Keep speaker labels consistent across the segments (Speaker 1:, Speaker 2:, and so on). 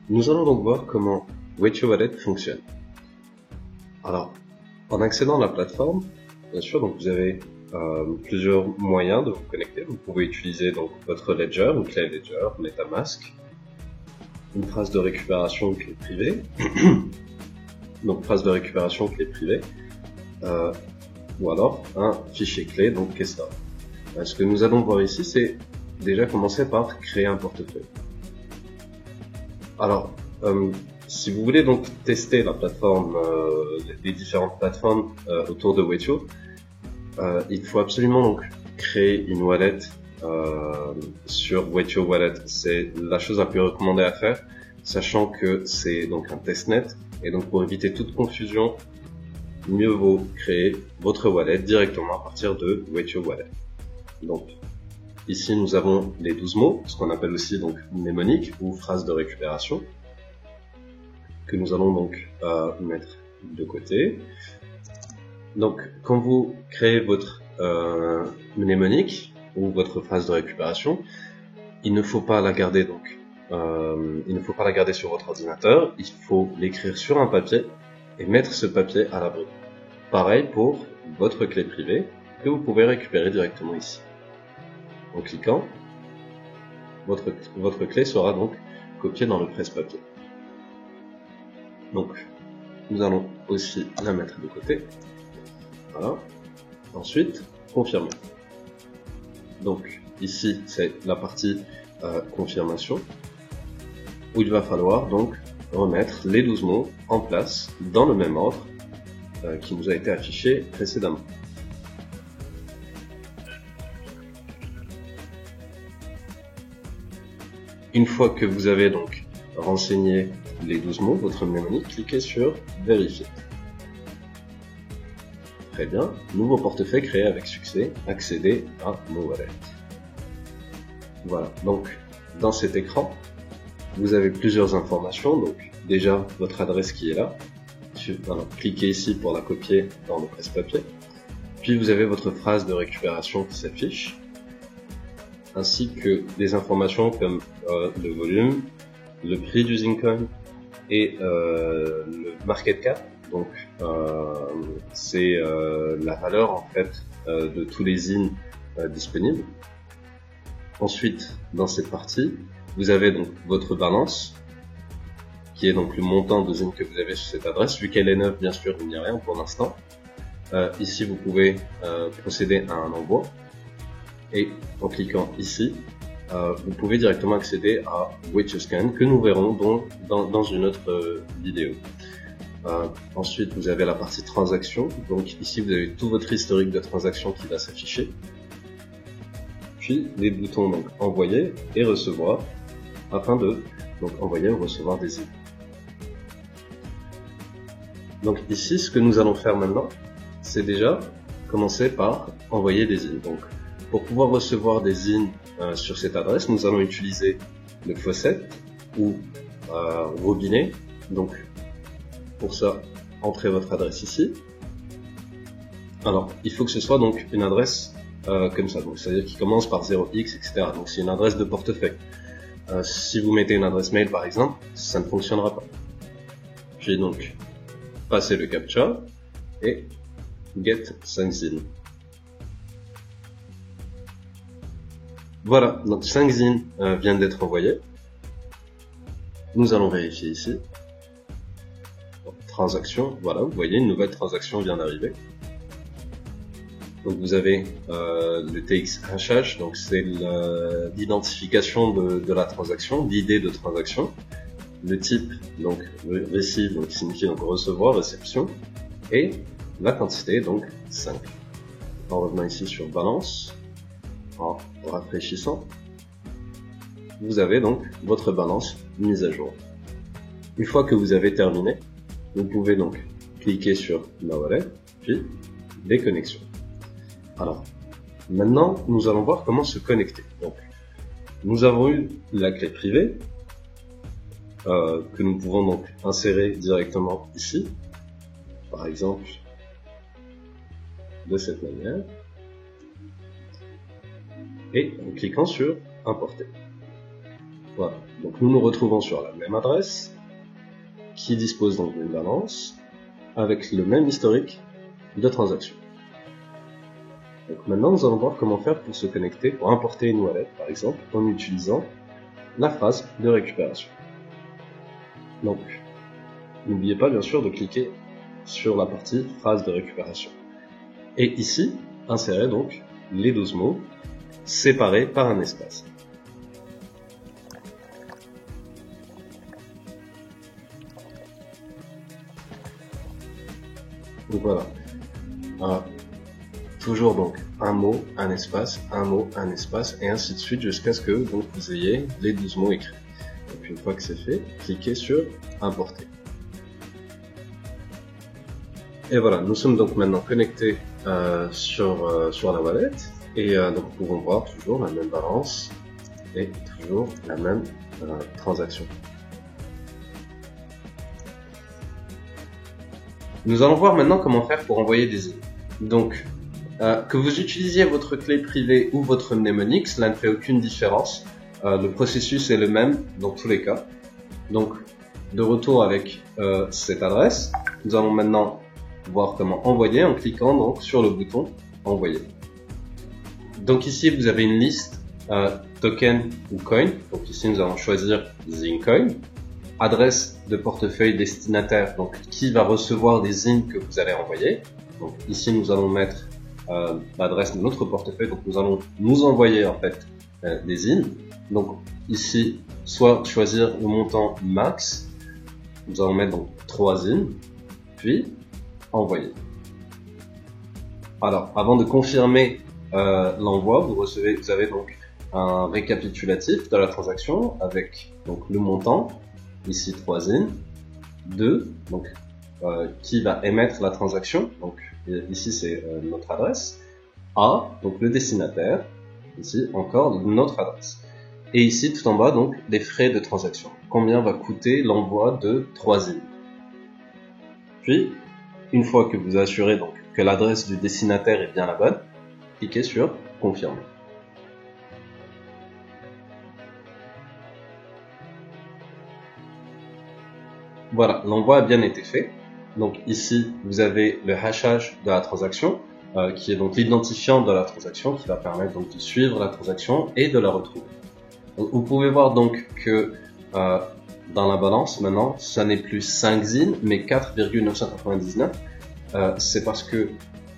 Speaker 1: Nous allons donc voir comment Wait Your Wallet fonctionne. Alors, en accédant à la plateforme, bien sûr, donc vous avez plusieurs moyens de vous connecter. Vous pouvez utiliser donc votre Ledger, une clé Ledger, MetaMask, une phrase de récupération clé privée, donc phrase de récupération clé privée, ou alors un fichier clé, donc Keystore. Ce que nous allons voir ici, c'est déjà commencer par créer un portefeuille. Alors, si vous voulez donc tester la plateforme, les différentes plateformes autour de Waitio, il faut absolument donc créer une wallet sur Waitio Wallet. C'est la chose la plus recommandée à faire, sachant que c'est donc un testnet, et donc pour éviter toute confusion, mieux vaut créer votre wallet directement à partir de Waitio Wallet. Donc, ici nous avons les 12 mots, ce qu'on appelle aussi donc mnémonique ou phrase de récupération, que nous allons donc mettre de côté. Donc, quand vous créez votre mnémonique ou votre phrase de récupération, il ne faut pas la garder donc, il ne faut pas la garder sur votre ordinateur. Il faut l'écrire sur un papier et mettre ce papier à l'abri. Pareil pour votre clé privée que vous pouvez récupérer directement ici. En cliquant, votre clé sera donc copiée dans le presse-papier. Donc, nous allons aussi la mettre de côté. Voilà. Ensuite, confirmer. Donc, ici, c'est la partie confirmation, où il va falloir donc remettre les 12 mots en place dans le même ordre qui nous a été affiché précédemment. Une fois que vous avez donc renseigné les 12 mots, votre mnémonique, cliquez sur Vérifier. Très bien, nouveau portefeuille créé avec succès, accéder à mon wallet. Voilà, donc dans cet écran, vous avez plusieurs informations, donc déjà votre adresse qui est là, alors, cliquez ici pour la copier dans le presse-papier, puis vous avez votre phrase de récupération qui s'affiche, ainsi que des informations comme le volume, le prix du Zincoin et le market cap. Donc c'est la valeur en fait de tous les zines disponibles. Ensuite, dans cette partie, vous avez donc votre balance, qui est donc le montant de zines que vous avez sur cette adresse. Vu qu'elle est neuve, bien sûr, il n'y a rien pour l'instant. Ici, vous pouvez procéder à un envoi. Et en cliquant ici, vous pouvez directement accéder à WaitioScan, que nous verrons dans une autre vidéo. Ensuite, vous avez la partie transactions. Donc ici, vous avez tout votre historique de transactions qui va s'afficher. Puis les boutons donc envoyer et recevoir, afin de donc envoyer ou recevoir des zines. Donc ici, ce que nous allons faire maintenant, c'est déjà commencer par envoyer des zines. Donc pour pouvoir recevoir des zines sur cette adresse, nous allons utiliser le faucet ou robinet. Donc pour ça, entrez votre adresse ici. Alors, il faut que ce soit donc une adresse comme ça, donc c'est-à-dire qui commence par 0x, etc. Donc c'est une adresse de portefeuille. Si vous mettez une adresse mail par exemple, ça ne fonctionnera pas. Puis donc, passez le captcha et get 5 zines. Voilà, donc 5 zines viennent d'être envoyées. Nous allons vérifier ici. Transaction, voilà, vous voyez, une nouvelle transaction vient d'arriver. Donc vous avez le TX hashage, donc c'est l'identification de la transaction, l'idée de transaction. Le type, donc receive, donc qui signifie donc recevoir, réception, et la quantité, donc 5. En revenant ici sur balance, en rafraîchissant, vous avez donc votre balance mise à jour. Une fois que vous avez terminé, vous pouvez donc cliquer sur ma wallet, puis les connexions. Alors, maintenant, nous allons voir comment se connecter. Donc, nous avons eu la clé privée, que nous pouvons donc insérer directement ici, par exemple, de cette manière, et en cliquant sur importer. Voilà, donc nous nous retrouvons sur la même adresse, qui dispose donc d'une balance, avec le même historique de transactions. Donc maintenant, nous allons voir comment faire pour se connecter, pour importer une wallet, par exemple, en utilisant la phrase de récupération. Donc, n'oubliez pas bien sûr de cliquer sur la partie phrase de récupération. Et ici, insérez donc les 12 mots séparés par un espace. Donc voilà. Toujours donc un mot, un espace, un mot, un espace, et ainsi de suite jusqu'à ce que donc, vous ayez les 12 mots écrits. Donc une fois que c'est fait, cliquez sur importer. Et voilà, nous sommes donc maintenant connectés sur la wallet, et donc nous pouvons voir toujours la même balance et toujours la même transaction. Nous allons voir maintenant comment faire pour envoyer des emails. Donc, que vous utilisiez votre clé privée ou votre mnémonique, cela ne fait aucune différence. Le processus est le même dans tous les cas. Donc, de retour avec cette adresse, nous allons maintenant voir comment envoyer en cliquant donc sur le bouton envoyer. Donc ici, vous avez une liste token ou coin. Donc ici, nous allons choisir Zincoin. Adresse de portefeuille destinataire, donc qui va recevoir des zines que vous allez envoyer. Donc ici nous allons mettre l'adresse de notre portefeuille, donc nous allons nous envoyer en fait des zines. Donc ici, soit choisir le montant max, nous allons mettre donc 3 zines, puis envoyer. Alors avant de confirmer l'envoi, vous avez donc un récapitulatif de la transaction avec donc le montant. Ici 3 zines, 2, donc qui va émettre la transaction, donc ici c'est notre adresse, A, donc le destinataire, ici encore notre adresse. Et ici tout en bas donc des frais de transaction, combien va coûter l'envoi de 3 zines. Puis, une fois que vous assurez donc que l'adresse du destinataire est bien la bonne, cliquez sur confirmer. Voilà, l'envoi a bien été fait. Donc ici, vous avez le hashage de la transaction, qui est donc l'identifiant de la transaction, qui va permettre donc de suivre la transaction et de la retrouver. Donc, vous pouvez voir donc que dans la balance, maintenant, ça n'est plus 5 zines, mais 4,999. C'est parce que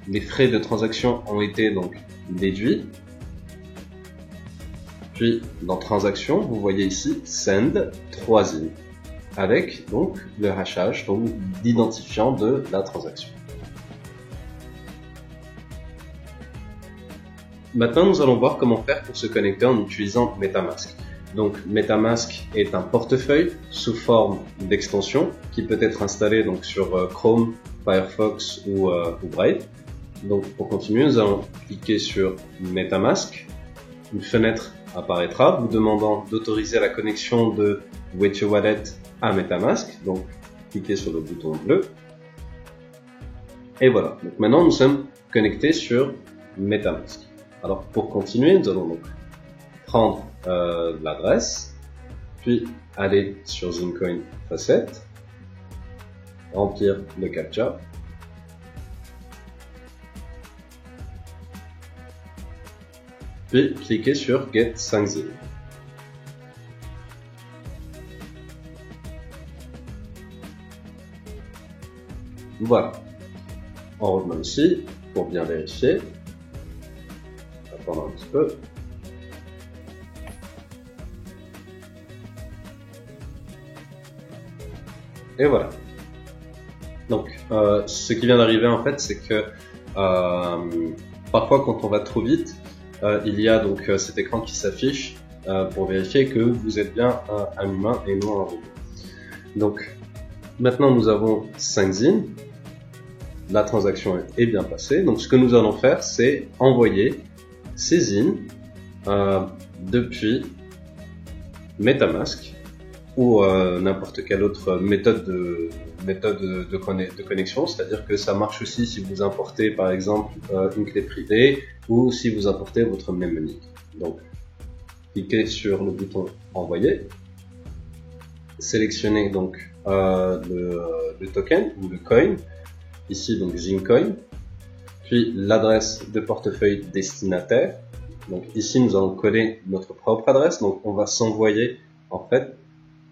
Speaker 1: les frais de transaction ont été donc déduits. Puis, dans transaction, vous voyez ici, send 3 zines, avec donc le hashage, donc l'identifiant de la transaction. Maintenant, nous allons voir comment faire pour se connecter en utilisant MetaMask. Donc, MetaMask est un portefeuille sous forme d'extension qui peut être installé donc sur Chrome, Firefox ou Brave. Donc, pour continuer, nous allons cliquer sur MetaMask. Une fenêtre apparaîtra vous demandant d'autoriser la connexion de With Your Wallet à MetaMask. Donc, cliquez sur le bouton bleu. Et voilà. Donc, maintenant, nous sommes connectés sur MetaMask. Alors, pour continuer, nous allons donc prendre l'adresse, puis aller sur Zincoin Facette, remplir le CAPTCHA, puis cliquer sur Get 5 zines. Voilà. On remet ici pour bien vérifier. Attendre un petit peu. Et voilà. Donc, ce qui vient d'arriver en fait, c'est que parfois quand on va trop vite, il y a donc cet écran qui s'affiche pour vérifier que vous êtes bien un humain et non un robot. Donc, maintenant nous avons 5 zines. La transaction est bien passée. Donc, ce que nous allons faire, c'est envoyer ces zines depuis MetaMask ou n'importe quelle autre méthode de connexion, c'est-à-dire que ça marche aussi si vous importez par exemple une clé privée ou si vous importez votre mnémonique. Donc, cliquez sur le bouton envoyer, sélectionnez donc le token ou le coin, ici donc Zincoin, puis l'adresse de portefeuille destinataire. Donc ici nous allons coller notre propre adresse, donc on va s'envoyer en fait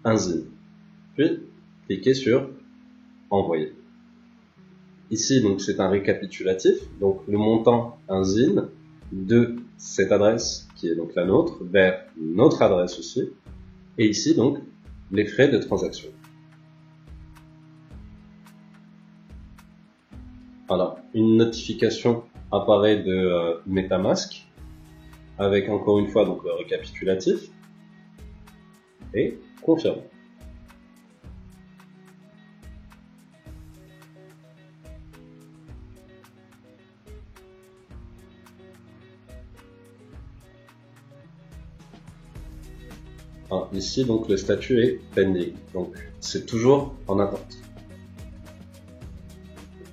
Speaker 1: un Zin. Puis cliquez sur envoyer. Ici donc c'est un récapitulatif, donc le montant un Zin de cette adresse qui est donc la nôtre vers notre adresse aussi, et ici donc les frais de transaction. Voilà, une notification apparaît de MetaMask avec encore une fois donc le récapitulatif et confirme. Ah, ici donc le statut est pending, donc c'est toujours en attente.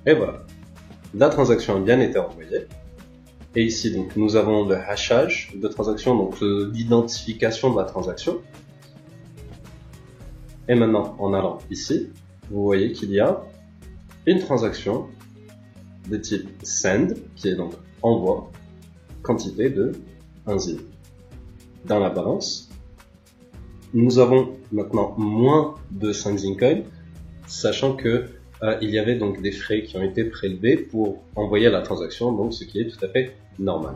Speaker 1: Et voilà, la transaction a bien été envoyée. Et ici donc nous avons le hashage de transaction, donc l'identification de la transaction. Et maintenant en allant ici, vous voyez qu'il y a une transaction de type send, qui est donc envoi, quantité de 1 Zin. Dans la balance, nous avons maintenant moins de 5 Zincoin, sachant que il y avait donc des frais qui ont été prélevés pour envoyer la transaction, donc ce qui est tout à fait normal.